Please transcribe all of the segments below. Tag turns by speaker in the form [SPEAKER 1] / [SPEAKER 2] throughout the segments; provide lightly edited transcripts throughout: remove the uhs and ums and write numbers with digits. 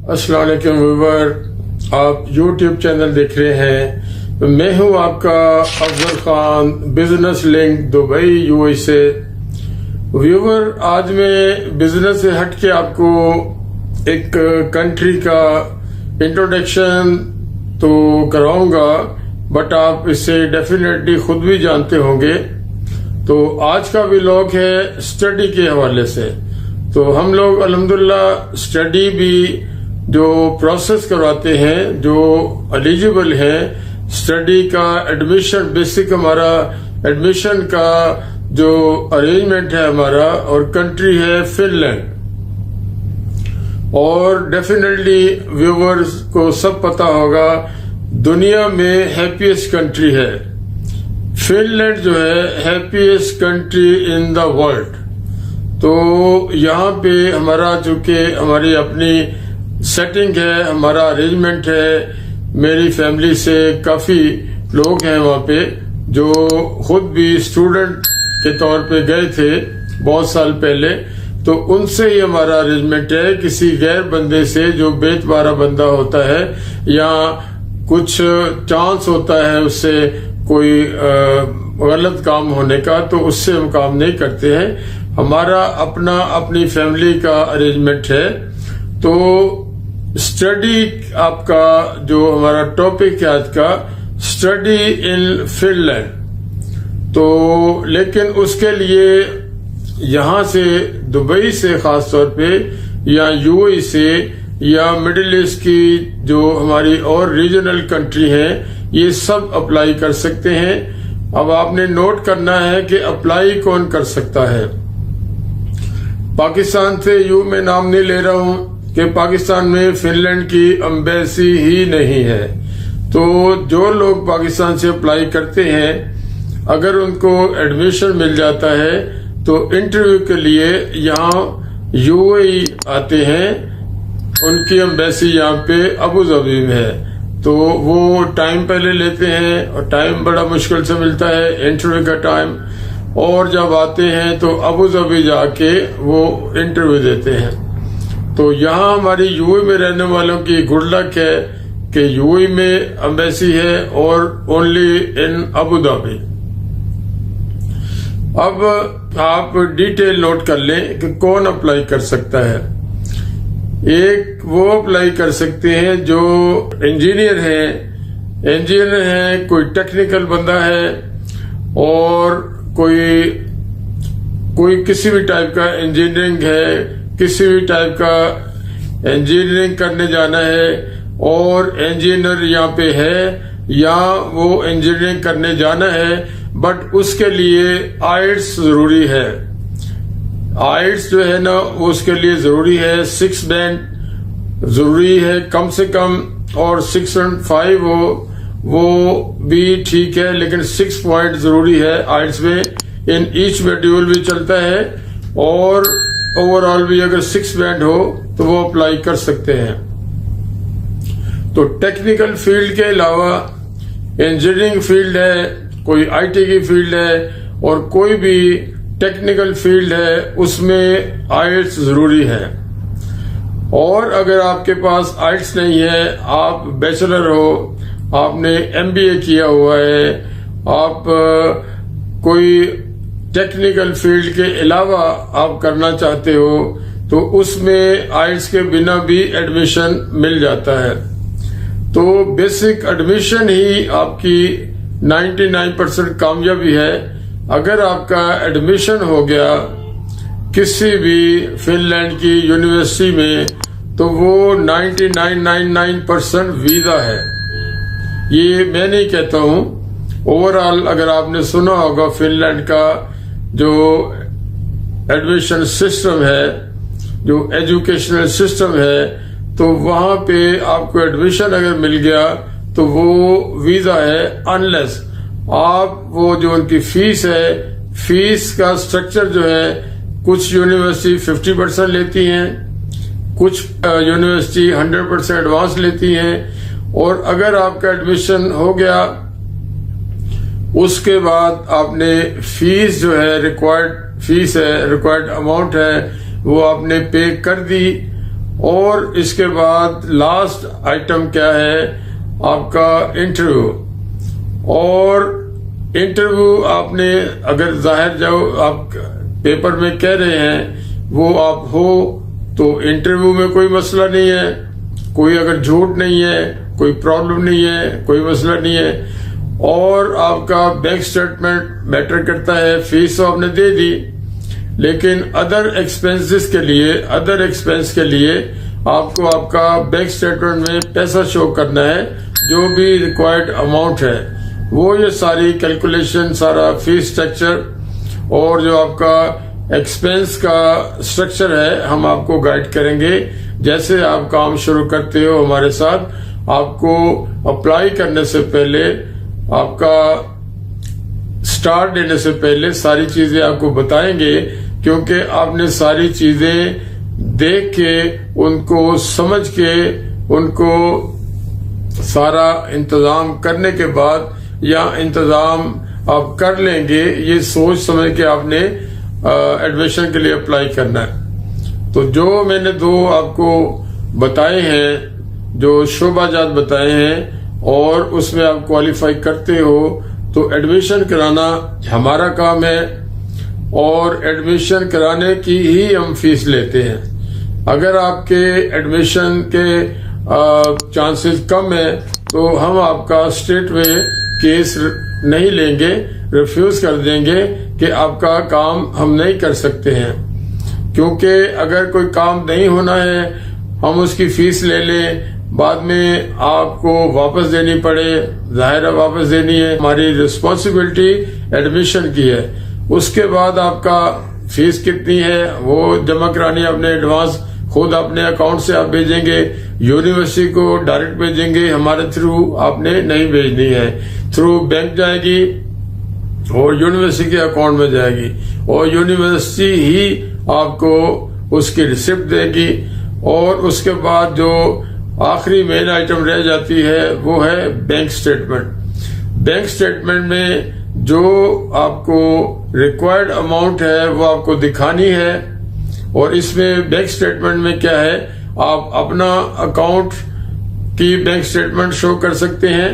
[SPEAKER 1] अस्सलाम वालेकुम व्यूवर, आप YouTube चैनल देख रहे हैं। मैं हूं आपका Afzal Khan, business link Dubai UAE से। व्यूवर, आज मैं बिजनेस से हट के आपको एक कंट्री का इंट्रोडक्शन तो कराऊंगा, बट आप इसे डेफिनेटली खुद भी जानते होंगे। तो आज का व्लॉग है स्टडी के हवाले से। तो हम लोग अल्हम्दुलिल्लाह स्टडी भी जो प्रोसेस करवाते हैं, जो एलिजिबल है स्टडी का एडमिशन, बेसिक हमारा एडमिशन का जो अरेंजमेंट है हमारा, और कंट्री है फिनलैंड। और डेफिनेटली व्यूवर्स को सब पता होगा दुनिया में हैप्पीएस्ट कंट्री है फिनलैंड, जो है happiest country in the world. तो यहाँ पे हमारा चूंकि हमारी अपनी सेटिंग है, हमारा अरेंजमेंट है, मेरी फैमिली से काफी लोग हैं वहाँ पे जो खुद भी स्टूडेंट के तौर पे गए थे बहुत साल पहले। तो उनसे ही हमारा अरेंजमेंट है, किसी गैर बंदे से जो बेतबारा बंदा होता है या कुछ चांस होता है उससे कोई गलत काम होने का, तो उससे हम काम नहीं करते हैं। हमारा अपनी फैमिली का अरेंजमेंट है। तो स्टडी आपका जो हमारा टॉपिक है आज का, स्टडी इन फिनलैंड। तो लेकिन उसके लिए यहाँ से दुबई से खास तौर पे या यूएई से या मिडिल ईस्ट की जो हमारी और रीजनल कंट्री है, ये सब अप्लाई कर सकते हैं। अब आपने नोट करना है कि अप्लाई कौन कर सकता है। पाकिस्तान से मैं नाम नहीं ले रहा हूं कि पाकिस्तान में फिनलैंड की एम्बेसी ही नहीं है। तो जो लोग पाकिस्तान से अप्लाई करते हैं, अगर उनको एडमिशन मिल जाता है तो इंटरव्यू के लिए यहाँ यूएई आते हैं। उनकी एम्बेसी यहाँ पे अबू धाबी में है। तो वो टाइम पहले लेते हैं और टाइम बड़ा मुश्किल से मिलता है इंटरव्यू का टाइम। और जब आते हैं तो अबू धाबी जाके वो इंटरव्यू देते हैं। तो यहाँ हमारी यूएई में रहने वालों की गुड लक है कि यूएई में एम्बेसी है और ओनली इन अबू धाबी। अब आप डिटेल नोट कर लें कि कौन अप्लाई कर सकता है। एक वो अप्लाई कर सकते हैं जो इंजीनियर है, कोई टेक्निकल बंदा है, और कोई किसी भी टाइप का इंजीनियरिंग है, किसी भी टाइप का इंजीनियरिंग करने जाना है और इंजीनियर यहाँ पे है या वो इंजीनियरिंग करने जाना है, बट उसके लिए आइल्स जरूरी है। आइल्स जो है ना वो उसके लिए जरूरी है। 6 बैंड जरूरी है कम से कम, और 6.5 वो भी ठीक है, लेकिन 6 पॉइंट जरूरी है आइल्स में। इन ईच मॉड्यूल भी चलता है, और ओवरऑल भी अगर 6 बैंड हो तो वो अप्लाई कर सकते हैं। तो टेक्निकल फील्ड के अलावा इंजीनियरिंग फील्ड है, कोई आईटी की फील्ड है, और कोई भी टेक्निकल फील्ड है, उसमें आइल्स जरूरी है। और अगर आपके पास आइल्स नहीं है, आप बैचलर हो, आपने एमबीए किया हुआ है, आप कोई टेक्निकल फील्ड के अलावा आप करना चाहते हो, तो उसमें आइल्स के बिना भी एडमिशन मिल जाता है। तो बेसिक एडमिशन ही आपकी 99% कामयाबी है। अगर आपका एडमिशन हो गया किसी भी फिनलैंड की यूनिवर्सिटी में, तो वो 99.99% वीजा है। ये मैं नहीं कहता हूं, ओवरऑल अगर आपने सुना होगा फिनलैंड का जो एडमिशन सिस्टम है, जो एजुकेशनल सिस्टम है, तो वहां पे आपको एडमिशन अगर मिल गया तो वो वीजा है, अनलेस आप वो जो उनकी फीस है, फीस का स्ट्रक्चर जो है, कुछ यूनिवर्सिटी 50% लेती हैं, कुछ यूनिवर्सिटी 100% एडवांस लेती हैं। और अगर आपका एडमिशन हो गया, उसके बाद आपने फीस जो है, रिक्वायर्ड अमाउंट है, वो आपने पे कर दी, और इसके बाद लास्ट आइटम क्या है आपका इंटरव्यू। और इंटरव्यू आपने अगर जाहिर जो आप पेपर में कह रहे हैं वो आप हो तो इंटरव्यू में कोई मसला नहीं है, कोई अगर झूठ नहीं है, कोई प्रॉब्लम नहीं है, कोई मसला नहीं है। और आपका बैंक स्टेटमेंट मैटर करता है, फीस तो आपने दे दी, लेकिन अदर एक्सपेंस के लिए आपको आपका बैंक स्टेटमेंट में पैसा शो करना है, जो भी रिक्वायर्ड अमाउंट है वो ये सारी कैलकुलेशन, सारा फीस स्ट्रक्चर और जो आपका एक्सपेंस का स्ट्रक्चर है हम आपको गाइड करेंगे। जैसे आप काम शुरू करते हो हमारे साथ, आपको अप्लाई करने से पहले, आपका स्टार्ट देने से पहले सारी चीजें आपको बताएंगे, क्योंकि आपने सारी चीजें देख के, उनको समझ के, उनको सारा इंतजाम करने के बाद या इंतजाम आप कर लेंगे, ये सोच समझ के आपने एडमिशन के लिए अप्लाई करना है। तो जो मैंने दो आपको बताए हैं, जो शोबाजात बताए हैं, और उसमें आप क्वालिफाई करते हो तो एडमिशन कराना हमारा काम है, और एडमिशन कराने की ही हम फीस लेते हैं। अगर आपके एडमिशन के चांसेस कम है तो हम आपका स्ट्रेट वे केस नहीं लेंगे, रिफ्यूज कर देंगे कि आपका काम हम नहीं कर सकते हैं। क्योंकि अगर कोई काम नहीं होना है, हम उसकी फीस ले लें, बाद में आपको वापस देनी पड़े, जाहिर है वापस देनी है, हमारी रिस्पॉन्सिबिलिटी एडमिशन की है। उसके बाद आपका फीस कितनी है वो जमा करानी, अपने एडवांस खुद अपने अकाउंट से आप भेजेंगे, यूनिवर्सिटी को डायरेक्ट भेजेंगे, हमारे थ्रू आपने नहीं भेजनी है, थ्रू बैंक जाएगी और यूनिवर्सिटी के अकाउंट में जाएगी, और यूनिवर्सिटी ही आपको उसकी रिसिप्ट देगी। और उसके बाद जो आखिरी मेन आइटम रह जाती है वो है बैंक स्टेटमेंट। बैंक स्टेटमेंट में जो आपको रिक्वायर्ड अमाउंट है वो आपको दिखानी है। और इसमें बैंक स्टेटमेंट में क्या है, आप अपना अकाउंट की बैंक स्टेटमेंट शो कर सकते हैं,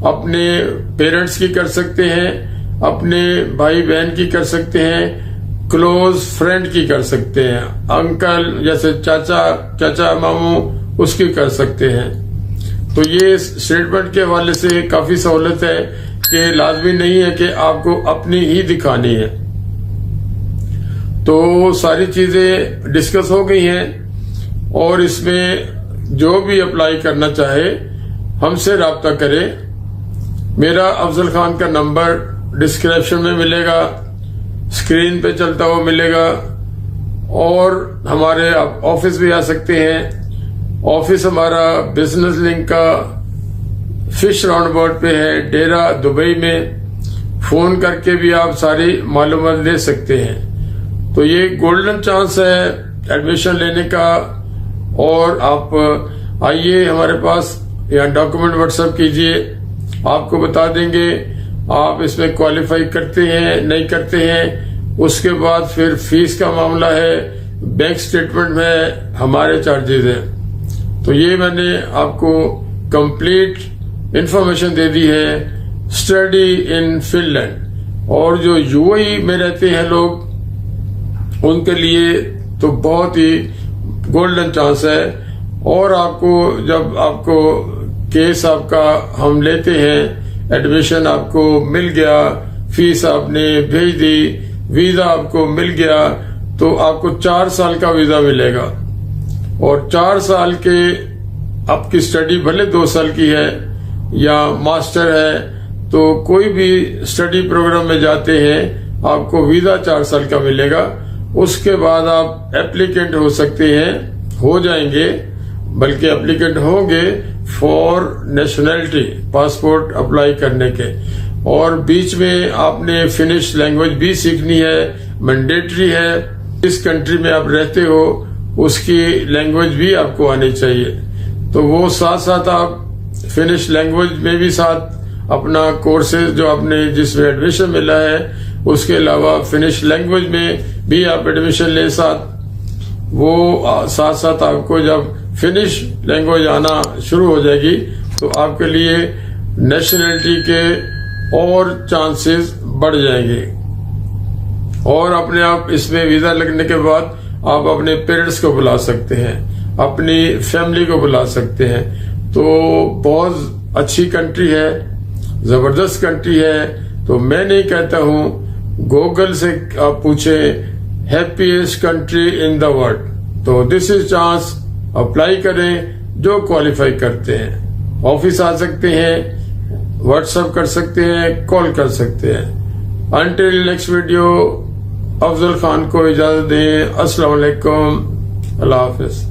[SPEAKER 1] अपने पेरेंट्स की कर सकते हैं, अपने भाई बहन की कर सकते हैं, क्लोज फ्रेंड की कर सकते हैं, अंकल जैसे चाचा मामू उसकी कर सकते हैं। तो ये स्टेटमेंट के हवाले से काफी सहूलत है कि लाजमी नहीं है कि आपको अपनी ही दिखानी है। तो सारी चीजें डिस्कस हो गई हैं, और इसमें जो भी अप्लाई करना चाहे हमसे राब्ता करे। मेरा अफजल खान का नंबर डिस्क्रिप्शन में मिलेगा, स्क्रीन पे चलता हुआ मिलेगा, और हमारे आप ऑफिस भी आ सकते हैं। ऑफिस हमारा बिजनेस लिंक का फिश राउंड पे है, डेरा दुबई में। फोन करके भी आप सारी मालूमात ले सकते हैं। तो ये गोल्डन चांस है एडमिशन लेने का। और आप आइए हमारे पास, यहाँ डॉक्यूमेंट व्हाट्सएप कीजिए, आपको बता देंगे आप इसमें क्वालिफाई करते हैं नहीं करते हैं। उसके बाद फिर फीस का मामला है, बैंक स्टेटमेंट में हमारे चार्जेस हैं। तो ये मैंने आपको कंप्लीट इंफॉर्मेशन दे दी है स्टडी इन फिनलैंड। और जो यूएई में रहते हैं लोग, उनके लिए तो बहुत ही गोल्डन चांस है। और आपको जब आपको केस आपका हम लेते हैं, एडमिशन आपको मिल गया, फीस आपने भेज दी, वीजा आपको मिल गया, तो आपको 4 साल का वीजा मिलेगा। और 4 साल के आपकी स्टडी भले 2 साल की है या मास्टर है, तो कोई भी स्टडी प्रोग्राम में जाते हैं आपको वीजा 4 साल का मिलेगा। उसके बाद आप एप्लीकेंट हो सकते हैं, हो जाएंगे, बल्कि एप्लीकेंट होंगे फॉर नेशनैलिटी, पासपोर्ट अप्लाई करने के। और बीच में आपने फिनिश लैंग्वेज भी सीखनी है, मैंडेटरी है। जिस कंट्री में आप रहते हो उसकी लैंग्वेज भी आपको आनी चाहिए। तो वो साथ साथ आप फिनिश लैंग्वेज में भी साथ अपना कोर्सेज जो आपने जिसमें एडमिशन मिला है उसके अलावा फिनिश लैंग्वेज में भी आप एडमिशन ले साथ। वो साथ साथ आपको जब फिनिश लैंग्वेज आना शुरू हो जाएगी तो आपके लिए नेशनलिटी के और चांसेस बढ़ जाएंगे। और अपने आप इसमें वीजा लगने के बाद आप अपने पेरेंट्स को बुला सकते हैं, अपनी फैमिली को बुला सकते हैं। तो बहुत अच्छी कंट्री है, जबरदस्त कंट्री है। तो मैं नहीं कहता हूं, गूगल से आप पूछें happiest country in the world. तो दिस इज चांस, अप्लाई करें जो क्वालिफाई करते हैं। ऑफिस आ सकते हैं, व्हाट्सएप कर सकते हैं, कॉल कर सकते हैं। Until next video, Afzal Khan को इजाजत दें। अस्सलाम वालेकुम, अल्लाह हाफिज।